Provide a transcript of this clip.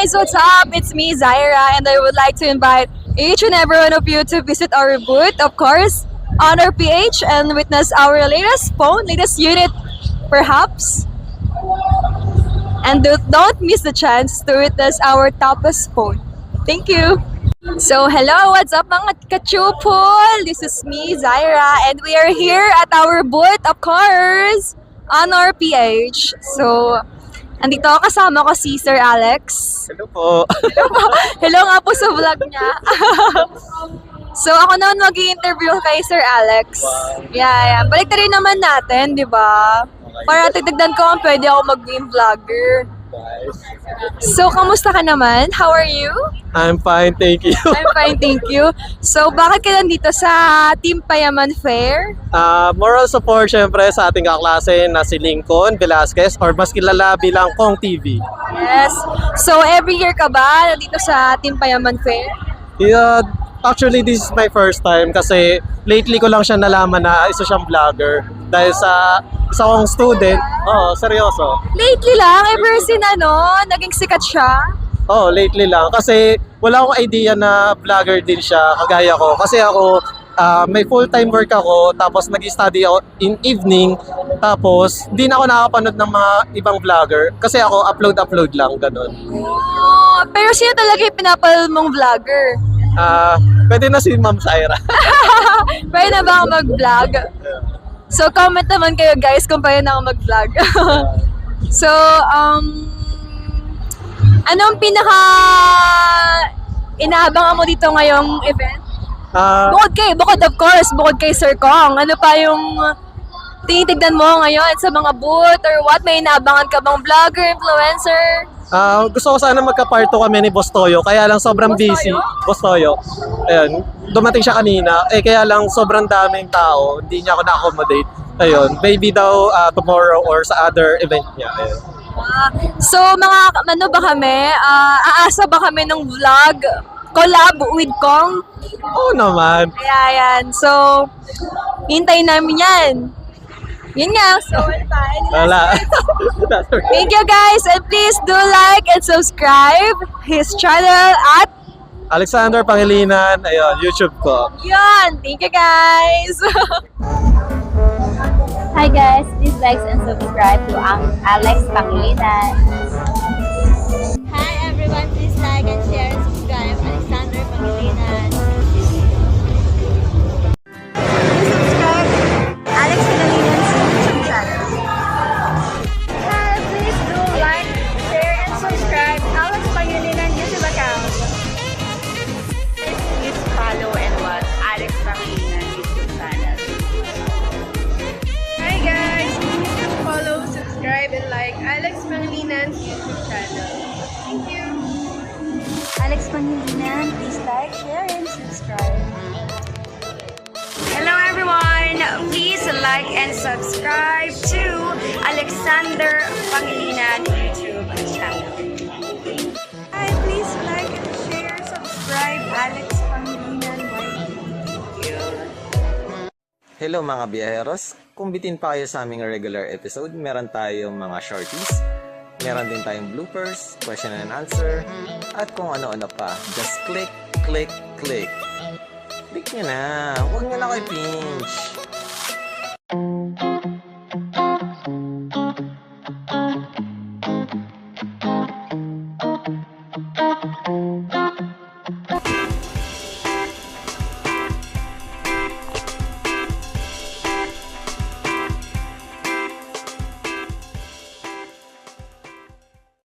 guys, what's up? It's me, Zaira, and I would like to invite each and every one of you to visit our booth, of course, on our PH and witness our latest phone, latest unit, perhaps. And don't miss the chance to witness our toughest phone. Thank you. So, hello, what's up mga kachupol? This is me, Zaira, and we are here at our booth, of course, on our PH. So, andito ako kasama ko si Sir Alex. Hello po. Hello nga po sa vlog niya. So, ako naman mag-i-interview kay Sir Alex. Yeah. Balik na rin naman natin, di ba? Para titignan ko kung pwede ako mag-game vlogger. So, kamusta ka naman? How are you? I'm fine, thank you. I'm fine, thank you. So, bakit ka nandito sa Team Payaman Fair? Moral support syempre sa ating kaklase na si Lincoln Velasquez or mas kilala bilang Kong TV. Yes. So, every year ka ba nandito sa Team Payaman Fair? Yeah, actually, this is my first time kasi lately ko lang siya nalaman na isa siyang vlogger. Dahil sa isa kong student, seryoso. Lately lang, ever since naging sikat siya? Lately lang. Kasi wala akong idea na vlogger din siya, kagaya ko. Kasi ako, may full-time work ako, tapos nag-study ako in evening, tapos di na ako nakapanood ng mga ibang vlogger. Kasi ako, upload lang, ganun. Oh, pero sino talaga yung pinapal mong vlogger? Pwede na si Ma'am Zaira. Pwede na ba ako mag-vlog? So, comment naman kayo guys kung pwede na ako mag-vlog. So, anong pinaka inaabangan mo dito ngayong event? Bukod of course, bukod kay Sir Kong, ano pa yung tinitignan mo ngayon sa mga booth or what? May inaabangan ka bang vlogger, influencer? Gusto ko sana magka-parto kami ni Boss Toyo, kaya lang sobrang busy. Boss Toyo. Ayun, dumating siya kanina, kaya lang sobrang daming tao, hindi niya ako na-accommodate. Ayun, maybe daw tomorrow or sa other event niya. Ayun. So, mga ano ba kami? Aasa ba kami ng vlog? Collab with Kong? Oo naman. Kaya yan. So, hintayin namin yan. Yun nga. So, ano pa? Wala. Thank you guys, and please do like and subscribe his channel at Alexander Pangilinan, ayun, YouTube ko. yun. Thank you guys. Hi guys, please like and subscribe to Alex Pangilinan. Hi everyone, please like and share and subscribe Alexander Pangilinan. Subscribe Alex Pangilinan's YouTube channel. Hi, please do like, share and subscribe Alex Pangilinan YouTube account. Please follow and watch Alex Pangilinan YouTube channel. Hi guys! You can follow, subscribe, and like Alex Pangilinan's YouTube channel. Thank you! Alex Pangilinan, please like, share, and subscribe. Hello everyone! Please like and subscribe to Alexander Pangilinan YouTube channel. Hi! Please like and share, subscribe Alex Pangilinan YT. Hello mga biyaheros! Kung bitin pa kayo sa aming regular episode, meron tayong mga shorties, meron din tayong bloopers, question and answer, at kung ano-ano pa. Just click, click, click. Click nyo na! Huwag nyo na kayo pinch!